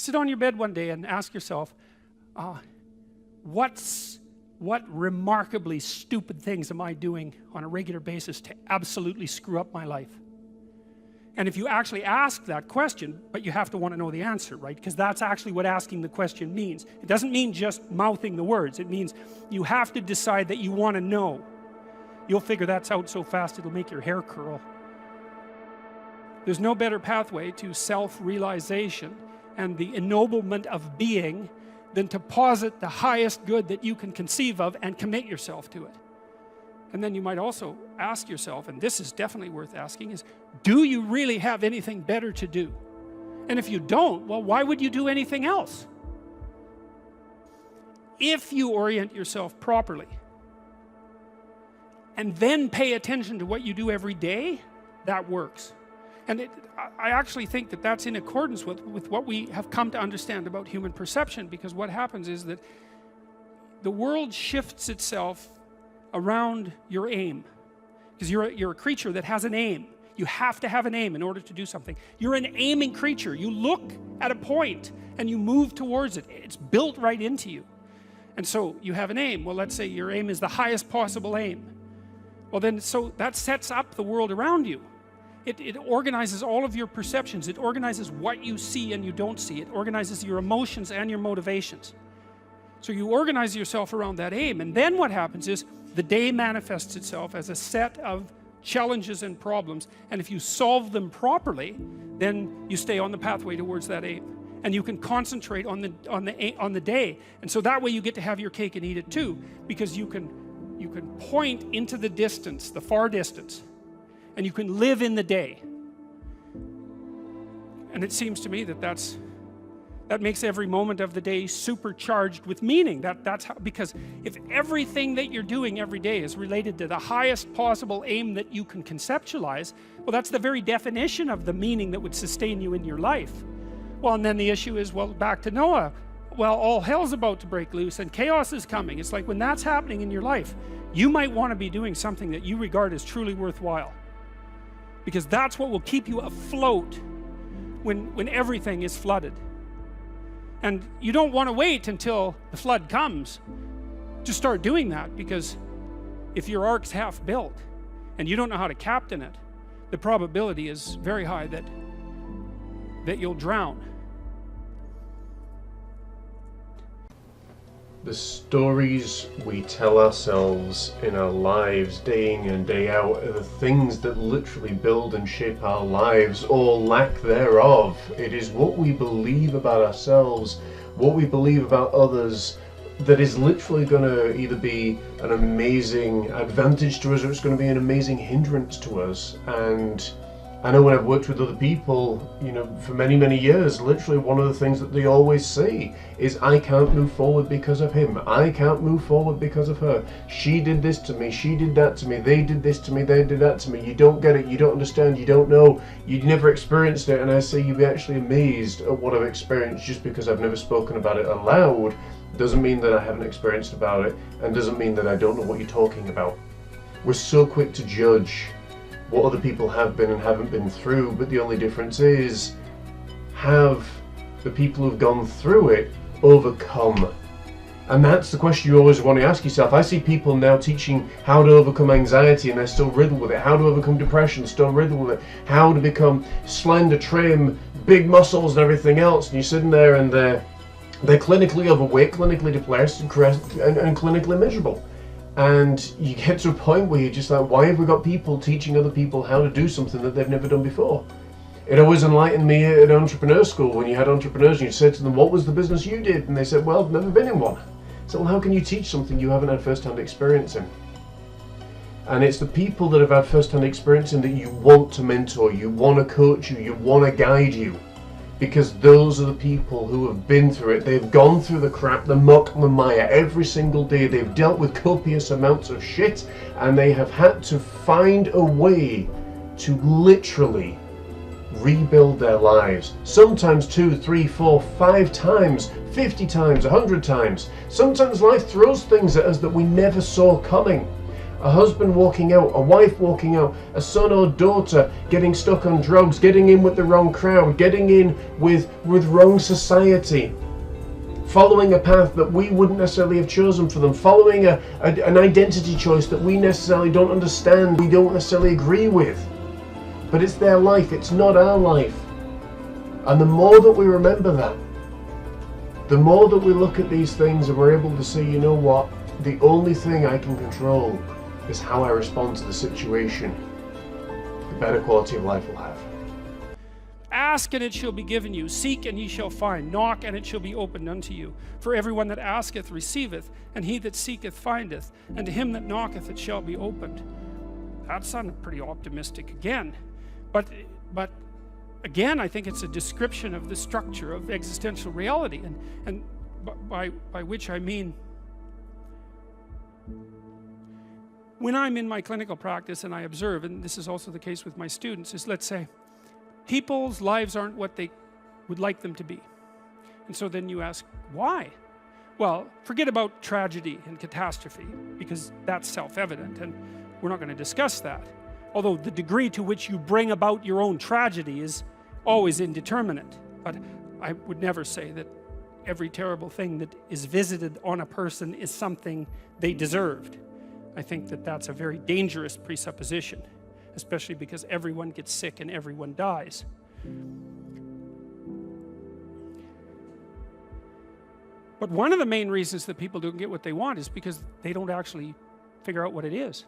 Sit on your bed one day and ask yourself, what remarkably stupid things am I doing on a regular basis to absolutely screw up my life? And if you actually ask that question, but you have to want to know the answer, right? Because that's actually what asking the question means. It doesn't mean just mouthing the words. It means you have to decide that you want to know. You'll figure that's out so fast it'll make your hair curl. There's no better pathway to self-realization and the ennoblement of being than to posit the highest good that you can conceive of and commit yourself to it. And then you might also ask yourself, and this is definitely worth asking, is do you really have anything better to do? And if you don't, well, why would you do anything else? If you orient yourself properly and then pay attention to what you do every day, that works. And I actually think that that's in accordance with what we have come to understand about human perception, because what happens is that the world shifts itself around your aim, because you're a creature that has an aim. You have to have an aim in order to do something. You're an aiming creature. You look at a point and you move towards it. It's built right into you. And so you have an aim. Well, let's say your aim is the highest possible aim. Well then, so that sets up the world around you. It organizes all of your perceptions. It organizes what you see and you don't see. It organizes your emotions and your motivations. So you organize yourself around that aim, and then what happens is the day manifests itself as a set of challenges and problems, and if you solve them properly, then you stay on the pathway towards that aim, and you can concentrate on the day. And so that way you get to have your cake and eat it too, because you can point into the distance, the far distance, and you can live in the day. And it seems to me that that makes every moment of the day supercharged with meaning. That's how, because if everything that you're doing every day is related to the highest possible aim that you can conceptualize, well, that's the very definition of the meaning that would sustain you in your life. Well, and then the issue is, well, back to Noah. Well, all hell's about to break loose and chaos is coming. It's like when that's happening in your life, you might want to be doing something that you regard as truly worthwhile, because that's what will keep you afloat when everything is flooded. And you don't want to wait until the flood comes to start doing that, because if your ark's half built and you don't know how to captain it, the probability is very high that you'll drown. The stories we tell ourselves in our lives day in and day out are the things that literally build and shape our lives, or lack thereof. It is what we believe about ourselves, what we believe about others, that is literally going to either be an amazing advantage to us, or it's going to be an amazing hindrance to us. And I know when I've worked with other people, you know, for many, many years, literally one of the things that they always say is, I can't move forward because of him. I can't move forward because of her. She did this to me. She did that to me. They did this to me. They did that to me. You don't get it. You don't understand. You don't know. You've never experienced it. And I say, you'd be actually amazed at what I've experienced. Just because I've never spoken about it aloud doesn't mean that I haven't experienced about it, and doesn't mean that I don't know what you're talking about. We're so quick to judge what other people have been and haven't been through, but the only difference is, have the people who've gone through it overcome? And that's the question you always want to ask yourself. I see people now teaching how to overcome anxiety and they're still riddled with it, how to overcome depression, still riddled with it, how to become slender, trim, big muscles and everything else, and you're sitting there and they're clinically overweight, clinically depressed, and clinically miserable. And you get to a point where you're just like, why have we got people teaching other people how to do something that they've never done before? It always enlightened me at entrepreneur school, when you had entrepreneurs and you said to them, what was the business you did? And they said, well, I've never been in one. So, well, how can you teach something you haven't had first-hand experience in? And it's the people that have had first-hand experience in that you want to mentor, you want to coach you want to guide you. Because those are the people who have been through it. They've gone through the crap, the muck, the mire every single day. They've dealt with copious amounts of shit, and they have had to find a way to literally rebuild their lives. Sometimes 2, 3, 4, 5 times, 50 times, 100 times. Sometimes life throws things at us that we never saw coming. A husband walking out, a wife walking out, a son or daughter getting stuck on drugs, getting in with the wrong crowd, getting in with wrong society, following a path that we wouldn't necessarily have chosen for them, following an identity choice that we necessarily don't understand, we don't necessarily agree with. But it's their life, it's not our life. And the more that we remember that, the more that we look at these things and we're able to say, you know what, the only thing I can control is how I respond to the situation, the better quality of life we'll have. Ask and it shall be given you. Seek and ye shall find. Knock and it shall be opened unto you. For everyone that asketh receiveth, and he that seeketh findeth, and to him that knocketh it shall be opened. That sounded pretty optimistic again. But again, I think it's a description of the structure of existential reality, and by which I mean, when I'm in my clinical practice and I observe, and this is also the case with my students, is let's say people's lives aren't what they would like them to be. And so then you ask, why? Well, forget about tragedy and catastrophe, because that's self-evident, and we're not going to discuss that. Although the degree to which you bring about your own tragedy is always indeterminate. But I would never say that every terrible thing that is visited on a person is something they deserved. I think that that's a very dangerous presupposition, especially because everyone gets sick and everyone dies. But one of the main reasons that people don't get what they want is because they don't actually figure out what it is.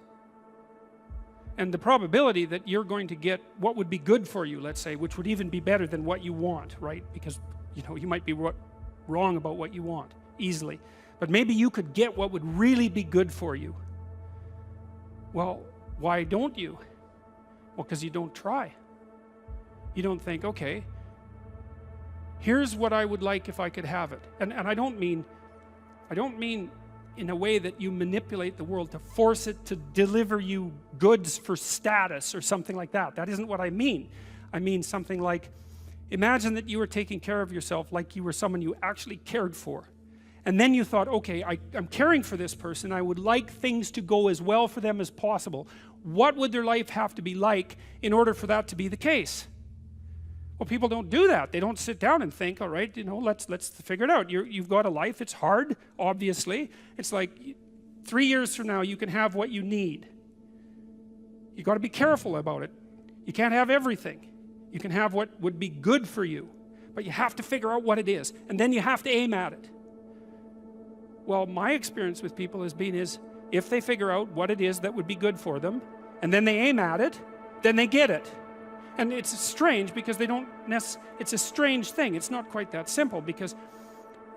And the probability that you're going to get what would be good for you, let's say, which would even be better than what you want, right? Because, you know, you might be wrong about what you want easily. But maybe you could get what would really be good for you. Well, why don't you? Well, because you don't try. You don't think, okay, here's what I would like if I could have it. And I don't mean in a way that you manipulate the world to force it to deliver you goods for status or something like that. That isn't what I mean. I mean something like, imagine that you were taking care of yourself like you were someone you actually cared for. And then you thought, okay, I'm caring for this person. I would like things to go as well for them as possible. What would their life have to be like in order for that to be the case? Well, people don't do that. They don't sit down and think, all right, you know, let's figure it out. You've got a life. It's hard, obviously. It's like 3 years from now, you can have what you need. You got to be careful about it. You can't have everything. You can have what would be good for you, but you have to figure out what it is, and then you have to aim at it. Well, my experience with people has been if they figure out what it is that would be good for them, and then they aim at it, then they get it. And it's strange because they don't it's a strange thing. It's not quite that simple because,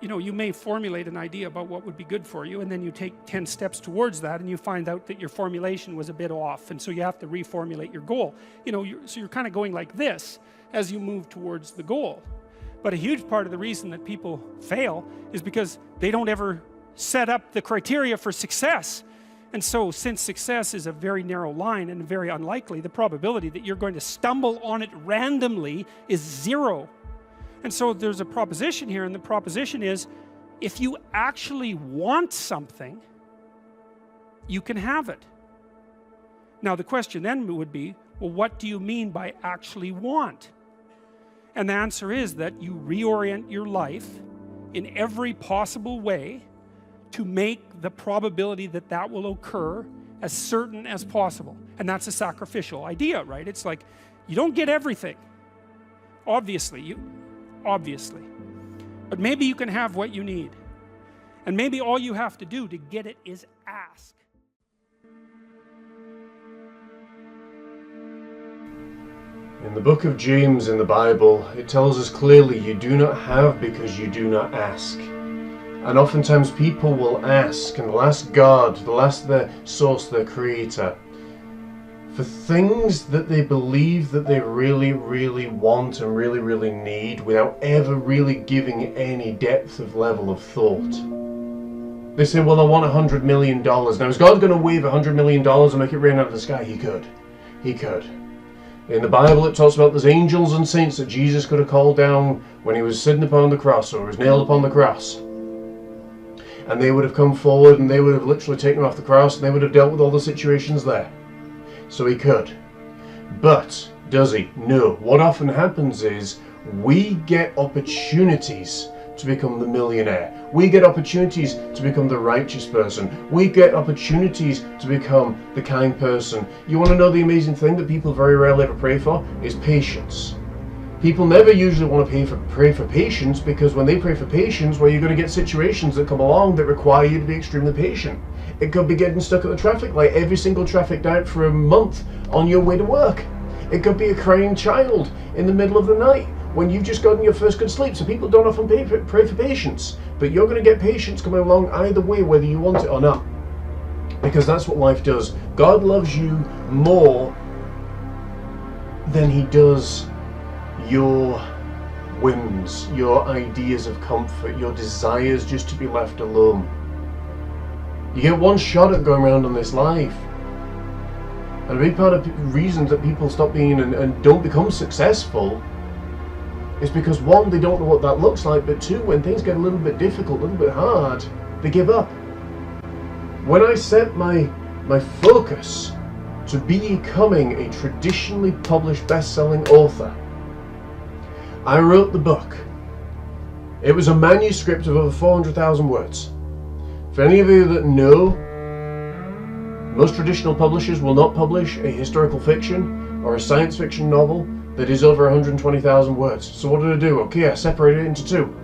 you know, you may formulate an idea about what would be good for you, and then you take 10 steps towards that, and you find out that your formulation was a bit off, and so you have to reformulate your goal. You know, so you're kind of going like this as you move towards the goal. But a huge part of the reason that people fail is because they don't ever set up the criteria for success. And so, since success is a very narrow line and very unlikely, the probability that you're going to stumble on it randomly is 0. And so there's a proposition here, and the proposition is, if you actually want something, you can have it. Now the question then would be, well, what do you mean by actually want? And the answer is that you reorient your life in every possible way to make the probability that that will occur as certain as possible. And that's a sacrificial idea, right? It's like, you don't get everything. Obviously. But maybe you can have what you need. And maybe all you have to do to get it is ask. In the book of James in the Bible, it tells us clearly, you do not have because you do not ask. And oftentimes people will ask, and they'll ask God, they'll ask their source, their creator, for things that they believe that they really, really want and really, really need without ever really giving any depth of level of thought. They say, well, I want $100 million. Now, is God going to wave $100 million and make it rain out of the sky? He could. He could. In the Bible, it talks about there's angels and saints that Jesus could have called down when he was sitting upon the cross or was nailed upon the cross. and they would have come forward and they would have literally taken him off the cross and they would have dealt with all the situations there. So he could. But does he? No. What often happens is we get opportunities to become the millionaire. We get opportunities to become the righteous person. We get opportunities to become the kind person. You want to know the amazing thing that people very rarely ever pray for? Is patience. People never usually want to pray for patience, because when they pray for patience, well, you're going to get situations that come along that require you to be extremely patient. It could be getting stuck at the traffic light, every single traffic light for a month on your way to work. It could be a crying child in the middle of the night when you've just gotten your first good sleep. So people don't often pray for patience, but you're going to get patience coming along either way, whether you want it or not, because that's what life does. God loves you more than he does your whims, your ideas of comfort, your desires just to be left alone. You get one shot at going around on this life. And a big part of the reasons that people stop being and don't become successful is because, one, they don't know what that looks like, but two, when things get a little bit difficult, a little bit hard, they give up. When I set my focus to becoming a traditionally published best-selling author, I wrote the book. It was a manuscript of over 400,000 words. For any of you that know, most traditional publishers will not publish a historical fiction or a science fiction novel that is over 120,000 words. So what did I do? Okay, I separated it into two.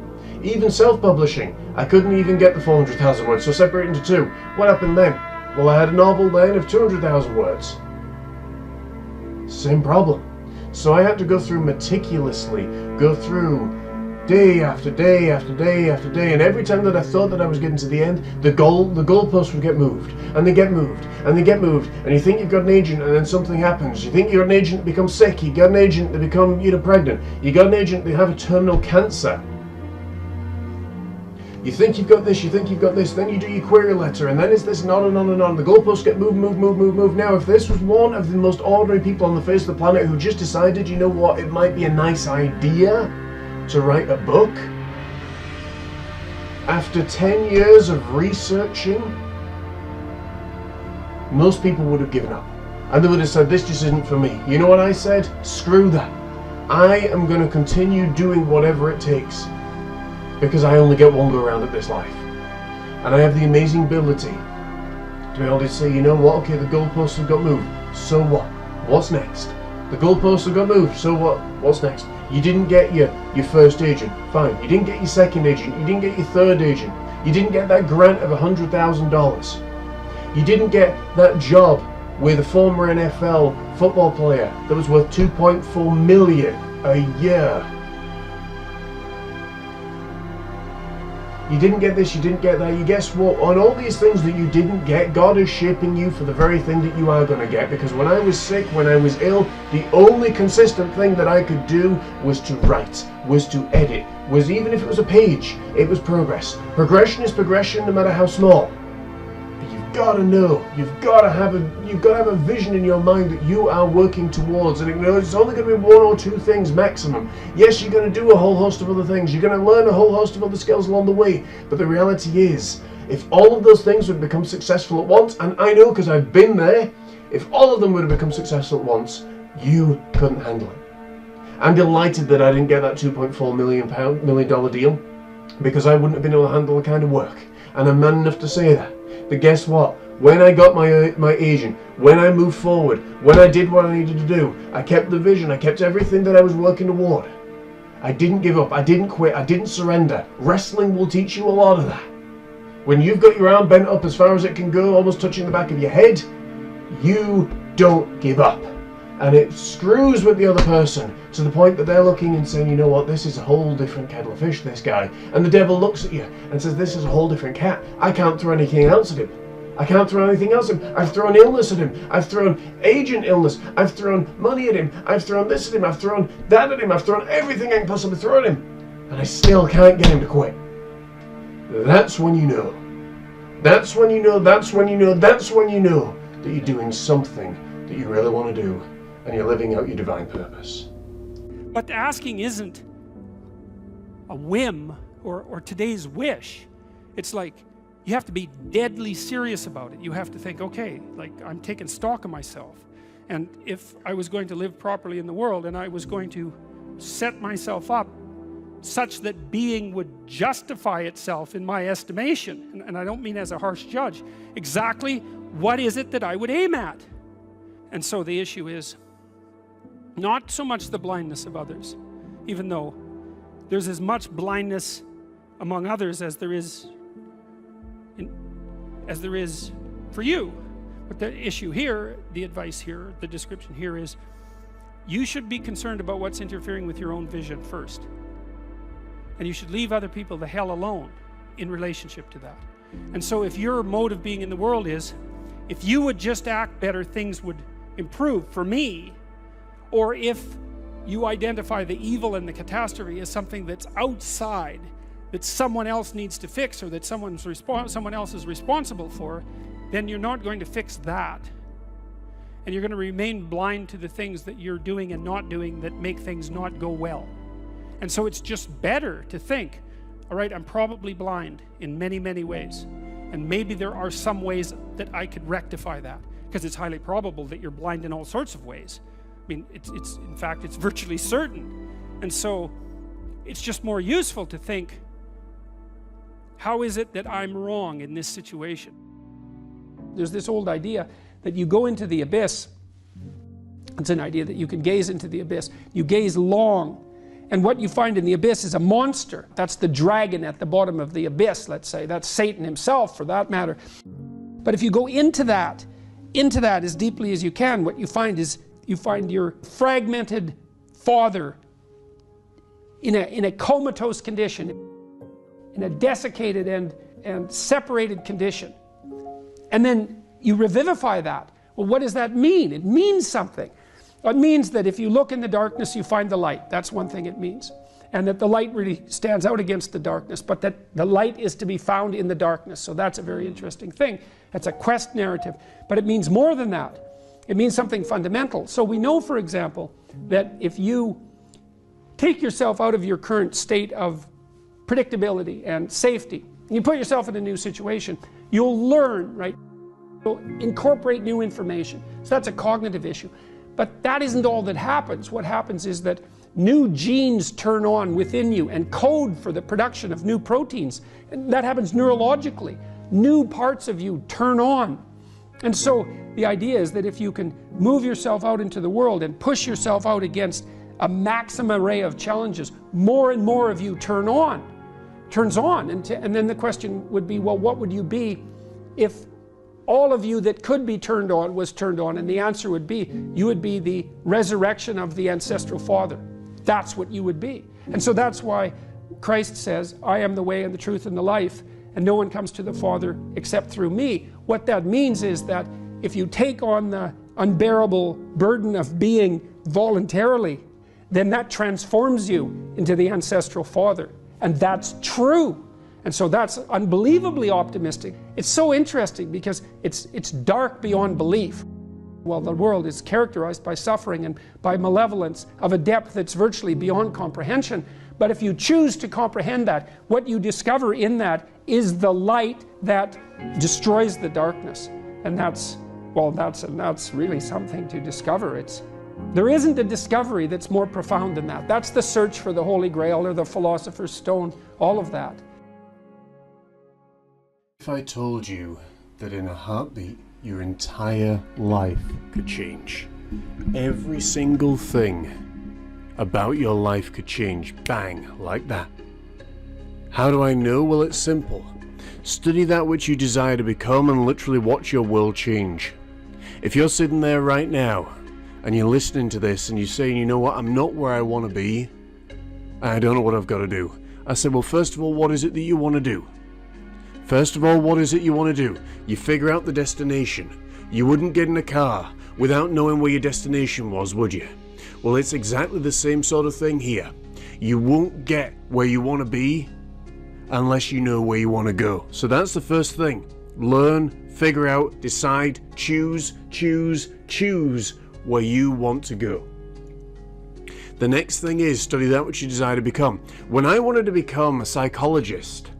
Even self-publishing, I couldn't even get the 400,000 words, so I separated it into two. What happened then? Well, I had a novel then of 200,000 words. Same problem. So I had to go through meticulously, go through day after day after day after day, and every time that I thought that I was getting to the end, the goalposts would get moved, and they get moved, and they get moved, and you think you've got an agent, and then something happens. You think you've got an agent that becomes sick, you got an agent that become pregnant, you got an agent that have a terminal cancer. You think you've got this, you think you've got this, then you do your query letter, and then it's this and on and on and on. The goalposts get moved. Now, if this was one of the most ordinary people on the face of the planet who just decided, you know what, it might be a nice idea to write a book, after 10 years of researching, most people would have given up. And they would have said, this just isn't for me. You know what I said? Screw that. I am going to continue doing whatever it takes, because I only get one go around at this life. And I have the amazing ability to be able to say, you know what, okay, the goalposts have got moved. So what? What's next? The goalposts have got moved. So what? What's next? You didn't get your first agent. Fine. You didn't get your second agent. You didn't get your third agent. You didn't get that grant of $100,000. You didn't get that job with a former NFL football player that was worth $2.4 million a year. You didn't get this, you didn't get that. You guess what? On all these things that you didn't get, God is shaping you for the very thing that you are going to get. Because when I was sick, when I was ill, the only consistent thing that I could do was to write, was to edit, was even if it was a page, it was progress. Progression is progression, no matter how small. But you've got to know, you've got to have a vision in your mind that you are working towards, and it's only going to be one or two things maximum. Yes, you're going to do a whole host of other things, you're going to learn a whole host of other skills along the way, but the reality is, if all of those things would become successful at once, and I know because I've been there, if all of them would have become successful at once, you couldn't handle it. I'm delighted that I didn't get that $2.4 million deal, because I wouldn't have been able to handle the kind of work, and I'm man enough to say that. But guess what? When I got my agent, when I moved forward, when I did what I needed to do, I kept the vision, I kept everything that I was working toward. I didn't give up, I didn't quit, I didn't surrender. Wrestling will teach you a lot of that. When you've got your arm bent up as far as it can go, almost touching the back of your head, you don't give up. And it screws with the other person to the point that they're looking and saying, you know what, this is a whole different kettle of fish, this guy. And the devil looks at you and says, this is a whole different cat. I can't throw anything else at him. I can't throw anything else at him. I've thrown illness at him. I've thrown agent illness. I've thrown money at him. I've thrown this at him. I've thrown that at him. I've thrown everything I can possibly throw at him. And I still can't get him to quit. That's when you know. That's when you know. That's when you know. That's when you know that you're doing something that you really want to do. And you're living out your divine purpose. But asking isn't a whim or today's wish. It's like, you have to be deadly serious about it. You have to think, okay, like I'm taking stock of myself. And if I was going to live properly in the world and I was going to set myself up such that being would justify itself in my estimation, and I don't mean as a harsh judge, exactly what is it that I would aim at? And so the issue is not so much the blindness of others, even though there's as much blindness among others as there is for you. But the issue here, the advice here, the description here is you should be concerned about what's interfering with your own vision first. And you should leave other people the hell alone in relationship to that. And so if your mode of being in the world is, if you would just act better, things would improve for me, or if you identify the evil and the catastrophe as something that's outside, that someone else needs to fix, or that someone else is responsible for, then you're not going to fix that. And you're going to remain blind to the things that you're doing and not doing that make things not go well. And so it's just better to think, all right, I'm probably blind in many, many ways. And maybe there are some ways that I could rectify that, because it's highly probable that you're blind in all sorts of ways. I mean, in fact, it's virtually certain. And so it's just more useful to think, how is it that I'm wrong in this situation? There's this old idea that you go into the abyss. It's an idea that you can gaze into the abyss. You gaze long, and what you find in the abyss is a monster. That's the dragon at the bottom of the abyss, let's say. That's Satan himself, for that matter. But if you go into that as deeply as you can, what you find is you find your fragmented father in a comatose condition, in a desiccated and separated condition. And then you revivify that. Well, what does that mean? It means something. It means that if you look in the darkness, you find the light. That's one thing it means. And that the light really stands out against the darkness, but that the light is to be found in the darkness. So that's a very interesting thing. That's a quest narrative. But it means more than that. It means something fundamental. So we know, for example, that if you take yourself out of your current state of predictability and safety, and you put yourself in a new situation, you'll learn, right? You'll incorporate new information. So that's a cognitive issue. But that isn't all that happens. What happens is that new genes turn on within you and code for the production of new proteins. And that happens neurologically. New parts of you turn on. And so the idea is that if you can move yourself out into the world and push yourself out against a maximum array of challenges, more and more of you turns on. And then the question would be, well, what would you be if all of you that could be turned on was turned on? And the answer would be, you would be the resurrection of the ancestral father. That's what you would be. And so that's why Christ says, I am the way and the truth and the life, and no one comes to the Father except through me. What that means is that if you take on the unbearable burden of being voluntarily, then that transforms you into the ancestral father. And that's true. And so that's unbelievably optimistic. It's so interesting because it's dark beyond belief. Well, the world is characterized by suffering and by malevolence of a depth that's virtually beyond comprehension. But if you choose to comprehend that, what you discover in that is the light that destroys the darkness. And that's really something to discover. There isn't a discovery that's more profound than that. That's the search for the Holy Grail or the Philosopher's Stone, all of that. If I told you that in a heartbeat, your entire life could change. Every single thing about your life could change, bang, like that. How do I know? Well, it's simple. Study that which you desire to become and literally watch your world change. If you're sitting there right now and you're listening to this and you're saying, you know what, I'm not where I want to be, and I don't know what I've got to do. I said, well, first of all, what is it that you want to do? First of all, what is it you want to do? You figure out the destination. You wouldn't get in a car without knowing where your destination was, would you? Well, it's exactly the same sort of thing here. You won't get where you want to be unless you know where you want to go. So that's the first thing. Learn, figure out, decide, choose where you want to go. The next thing is study that which you desire to become. When I wanted to become a psychologist,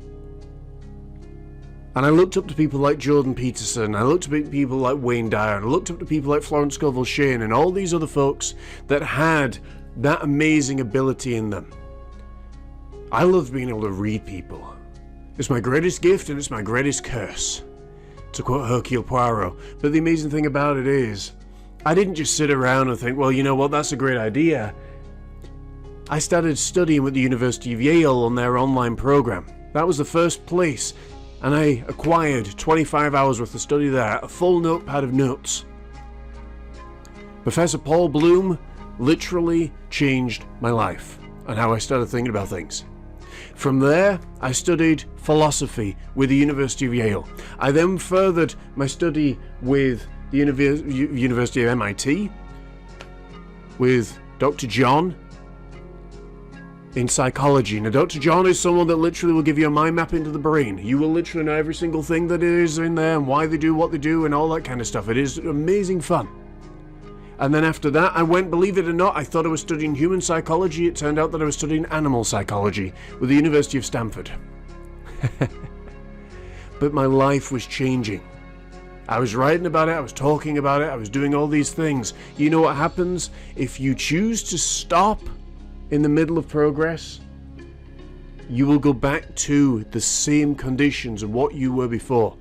And I looked up to people like Jordan Peterson, I looked up to people like Wayne Dyer, and I looked up to people like Florence Scovel Shane and all these other folks that had that amazing ability in them. I love being able to read people. It's my greatest gift and it's my greatest curse, to quote Hercule Poirot. But the amazing thing about it is, I didn't just sit around and think, well, you know what, that's a great idea. I started studying with the University of Yale on their online program. That was the first place, and I acquired 25 hours worth of study there, a full notepad of notes. Professor Paul Bloom literally changed my life and how I started thinking about things. From there, I studied philosophy with the University of Yale. I then furthered my study with the University of MIT, with Dr. John in psychology. Now, Dr. John is someone that literally will give you a mind map into the brain. You will literally know every single thing that is in there and why they do what they do and all that kind of stuff. It is amazing fun. And then after that, I went, believe it or not, I thought I was studying human psychology. It turned out that I was studying animal psychology with the University of Stanford. But my life was changing. I was writing about it, I was talking about it, I was doing all these things. You know what happens if you choose to stop in the middle of progress? You will go back to the same conditions of what you were before.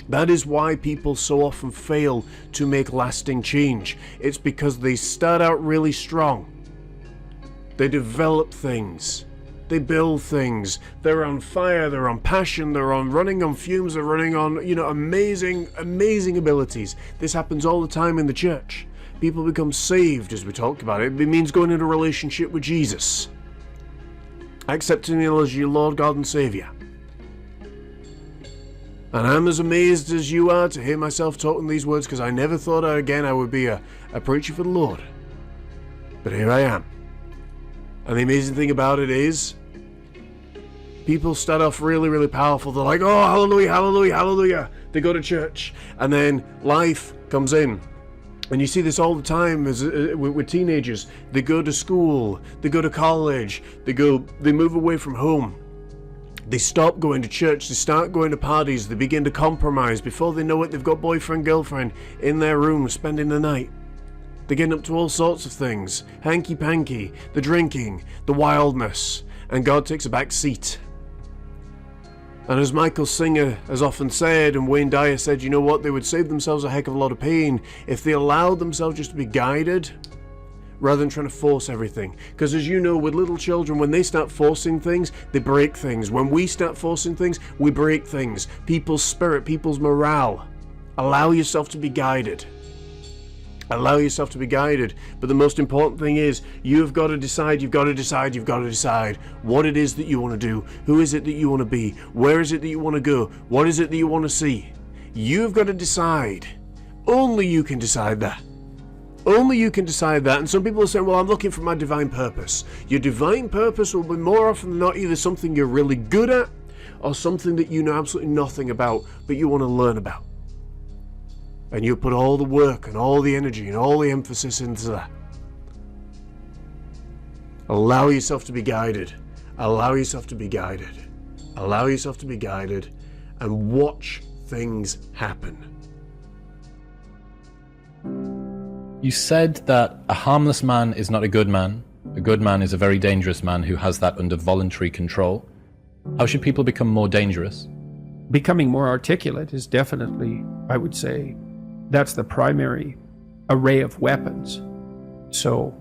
That is why people so often fail to make lasting change. It's because they start out really strong. They develop things. They build things. They're on fire, they're on passion, they're on running on fumes, they're running on, amazing abilities. This happens all the time in the church. People become saved, as we talked about. It means going into a relationship with Jesus. Accepting Him as your Lord, God and Saviour. And I'm as amazed as you are to hear myself talking these words, because I never thought again I would be a preacher for the Lord. But here I am. And the amazing thing about it is, people start off really, really powerful. They're like, oh, hallelujah, hallelujah, hallelujah. They go to church. And then life comes in. And you see this all the time with teenagers. They go to school. They go to college. They move away from home. They stop going to church, they start going to parties, they begin to compromise. Before they know it, they've got boyfriend, girlfriend in their room spending the night. They're getting up to all sorts of things. Hanky-panky, the drinking, the wildness, and God takes a back seat. And as Michael Singer has often said, and Wayne Dyer said, you know what, they would save themselves a heck of a lot of pain if they allowed themselves just to be guided, rather than trying to force everything. Because as you know, with little children, when they start forcing things, they break things. When we start forcing things, we break things. People's spirit, people's morale. Allow yourself to be guided. Allow yourself to be guided. But the most important thing is, you've got to decide what it is that you want to do. Who is it that you want to be? Where is it that you want to go? What is it that you want to see? You've got to decide. Only you can decide that. Only you can decide that. And some people are saying, well, I'm looking for my divine purpose. Your divine purpose will be more often than not either something you're really good at or something that you know absolutely nothing about, but you want to learn about. And you put all the work and all the energy and all the emphasis into that. Allow yourself to be guided. Allow yourself to be guided. Allow yourself to be guided and watch things happen. You said that a harmless man is not a good man. A good man is a very dangerous man who has that under voluntary control. How should people become more dangerous? Becoming more articulate is definitely, I would say, that's the primary array of weapons. So,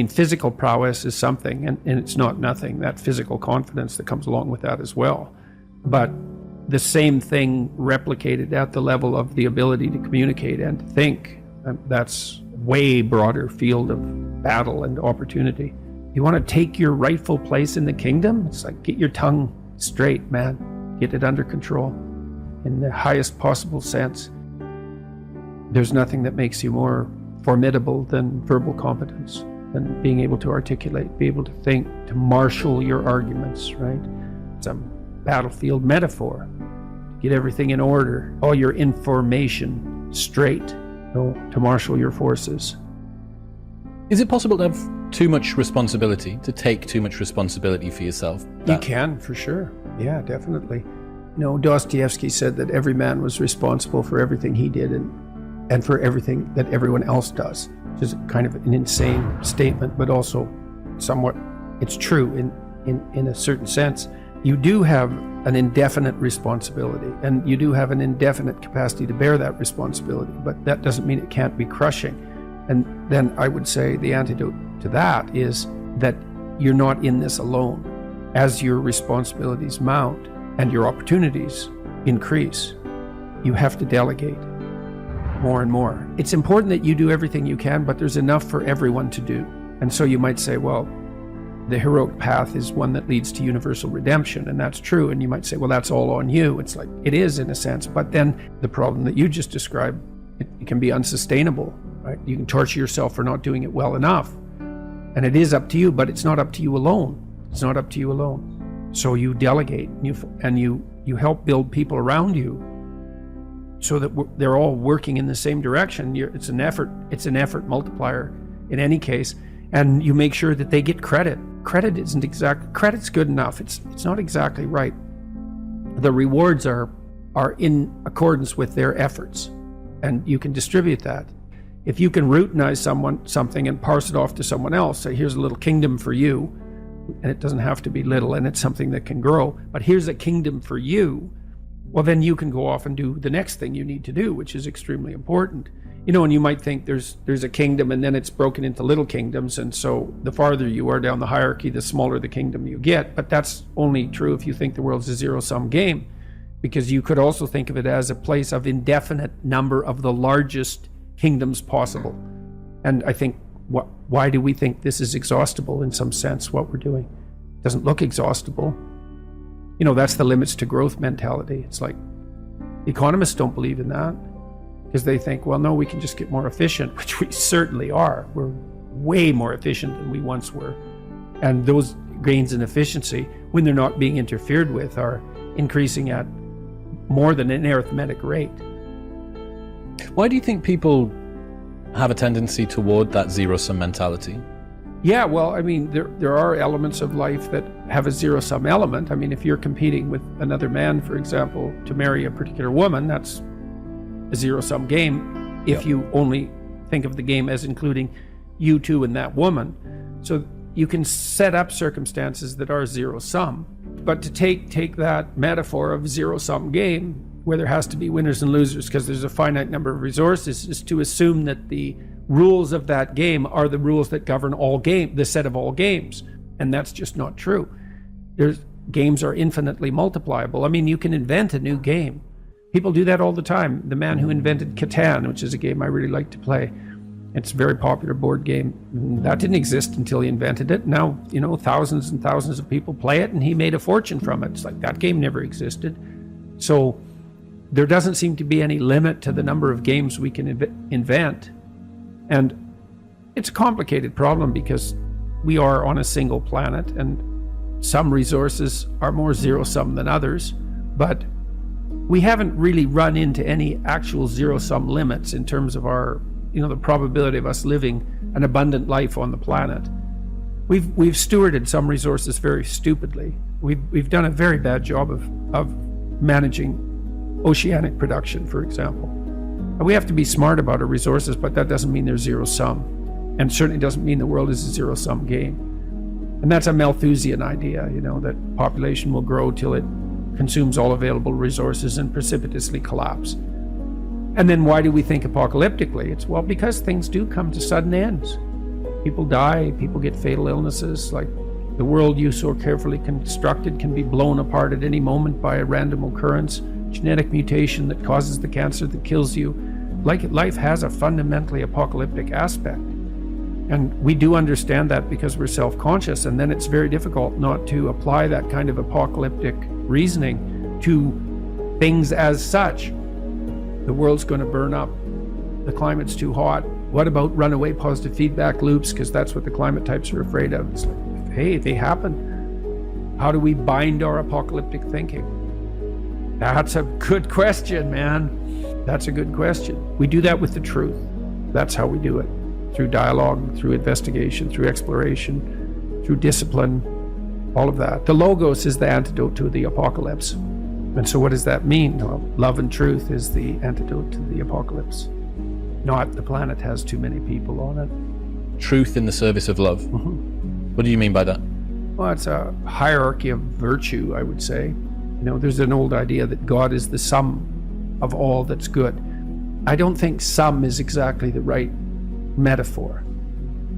physical prowess is something, and it's not nothing, that physical confidence that comes along with that as well. But the same thing replicated at the level of the ability to communicate and to think, that's way broader field of battle and opportunity. You want to take your rightful place in the kingdom? It's like, get your tongue straight, man. Get it under control in the highest possible sense. There's nothing that makes you more formidable than verbal competence, than being able to articulate, be able to think, to marshal your arguments, right? It's a battlefield metaphor. Get everything in order, all your information straight, to marshal your forces. Is it possible to have too much responsibility, to take too much responsibility for yourself? You can, for sure. Yeah, definitely. Dostoevsky said that every man was responsible for everything he did and for everything that everyone else does, which is kind of an insane statement, but also somewhat it's true in a certain sense. You do have an indefinite responsibility, and you do have an indefinite capacity to bear that responsibility, but that doesn't mean it can't be crushing. And then I would say the antidote to that is that you're not in this alone. As your responsibilities mount and your opportunities increase, you have to delegate more and more. It's important that you do everything you can, but there's enough for everyone to do. And so you might say, well, the heroic path is one that leads to universal redemption, and that's true. And you might say, well, that's all on you. It's like, it is in a sense, but then the problem that you just described, it can be unsustainable, right? You can torture yourself for not doing it well enough. And it is up to you, but it's not up to you alone. It's not up to you alone. So you delegate, and you help build people around you so that they're all working in the same direction. It's an effort multiplier in any case. And you make sure that they get credit. Credit's good enough. It's not exactly right. The rewards are in accordance with their efforts, and you can distribute that. If you can routinize something and parse it off to someone else, say, here's a little kingdom for you, and it doesn't have to be little, and it's something that can grow, but here's a kingdom for you, well, then you can go off and do the next thing you need to do, which is extremely important. And you might think there's a kingdom, and then it's broken into little kingdoms, and so the farther you are down the hierarchy, the smaller the kingdom you get. But that's only true if you think the world's a zero-sum game, because you could also think of it as a place of indefinite number of the largest kingdoms possible. And I think, why do we think this is exhaustible in some sense, what we're doing? It doesn't look exhaustible. That's the limits to growth mentality. It's like, economists don't believe in that, because they think, well, no, we can just get more efficient, which we certainly are. We're way more efficient than we once were. And those gains in efficiency, when they're not being interfered with, are increasing at more than an arithmetic rate. Why do you think people have a tendency toward that zero-sum mentality? Yeah, well, I mean, there are elements of life that have a zero-sum element. I mean, if you're competing with another man, for example, to marry a particular woman, that's a zero-sum game if you only think of the game as including you two and that woman. So you can set up circumstances that are zero-sum, but to take that metaphor of zero-sum game where there has to be winners and losers because there's a finite number of resources is to assume that the rules of that game are the rules that govern the set of all games, and that's just not true. Games are infinitely multipliable. I mean, you can invent a new game. People do that all the time. The man who invented Catan, which is a game I really like to play, it's a very popular board game. That didn't exist until he invented it. Now, thousands and thousands of people play it, and he made a fortune from it. It's like that game never existed. So there doesn't seem to be any limit to the number of games we can invent. And it's a complicated problem because we are on a single planet, and some resources are more zero-sum than others, but we haven't really run into any actual zero-sum limits in terms of our, the probability of us living an abundant life on the planet. We've stewarded some resources very stupidly. We've done a very bad job of managing oceanic production, for example. And we have to be smart about our resources, but that doesn't mean they're zero-sum, and certainly doesn't mean the world is a zero-sum game. And that's a Malthusian idea, that population will grow till it consumes all available resources and precipitously collapse. And then why do we think apocalyptically? It's, well, because things do come to sudden ends. People die, people get fatal illnesses, like the world you so carefully constructed can be blown apart at any moment by a random occurrence, genetic mutation that causes the cancer that kills you. Life has a fundamentally apocalyptic aspect. And we do understand that because we're self-conscious, and then it's very difficult not to apply that kind of apocalyptic reasoning to things as such. The world's going to burn up. The climate's too hot. What about runaway positive feedback loops? Because that's what the climate types are afraid of. It's like, hey, they happen. How do we bind our apocalyptic thinking? That's a good question, man. That's a good question. We do that with the truth. That's how we do it. Through dialogue, through investigation, through exploration, through discipline, all of that. The Logos is the antidote to the apocalypse. And so what does that mean? Well, love and truth is the antidote to the apocalypse. Not the planet has too many people on it. Truth in the service of love. What do you mean by that? Well, it's a hierarchy of virtue, I would say. You know, there's an old idea that God is the sum of all that's good. I don't think sum is exactly the right metaphor.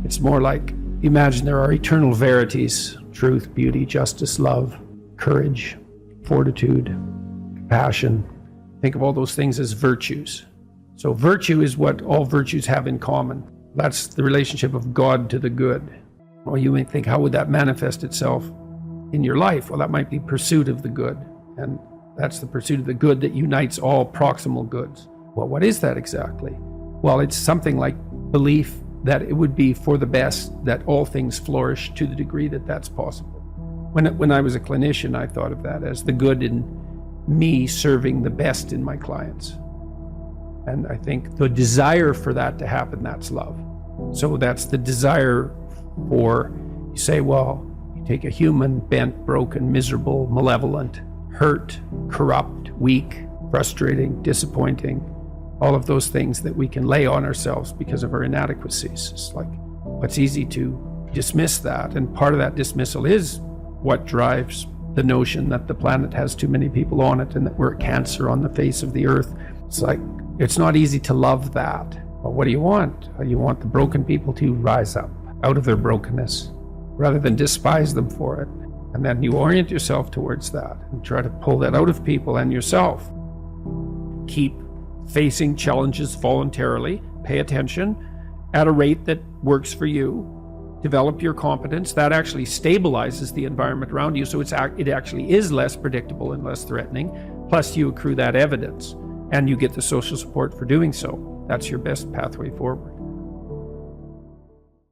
It's more like, imagine there are eternal verities: truth, beauty, justice, love, courage, fortitude, compassion. Think of all those things as virtues. So virtue is what all virtues have in common. That's the relationship of God to the good. Well, you may think, how would that manifest itself in your life? Well, that might be pursuit of the good. And that's the pursuit of the good that unites all proximal goods. Well, what is that exactly? Well, it's something like belief that it would be for the best that all things flourish to the degree that that's possible. When I was a clinician, I thought of that as the good in me serving the best in my clients. And I think the desire for that to happen, that's love. So that's the desire for, you say, well, you take a human, bent, broken, miserable, malevolent, hurt, corrupt, weak, frustrating, disappointing, all of those things that we can lay on ourselves because of our inadequacies. It's like, it's easy to dismiss that. And part of that dismissal is what drives the notion that the planet has too many people on it and that we're a cancer on the face of the earth. It's like, it's not easy to love that. But what do you want? You want the broken people to rise up out of their brokenness rather than despise them for it. And then you orient yourself towards that and try to pull that out of people and yourself. Keep facing challenges voluntarily, pay attention at a rate that works for you, develop your competence. That actually stabilizes the environment around you, so it actually is less predictable and less threatening. Plus you accrue that evidence and you get the social support for doing so. That's your best pathway forward.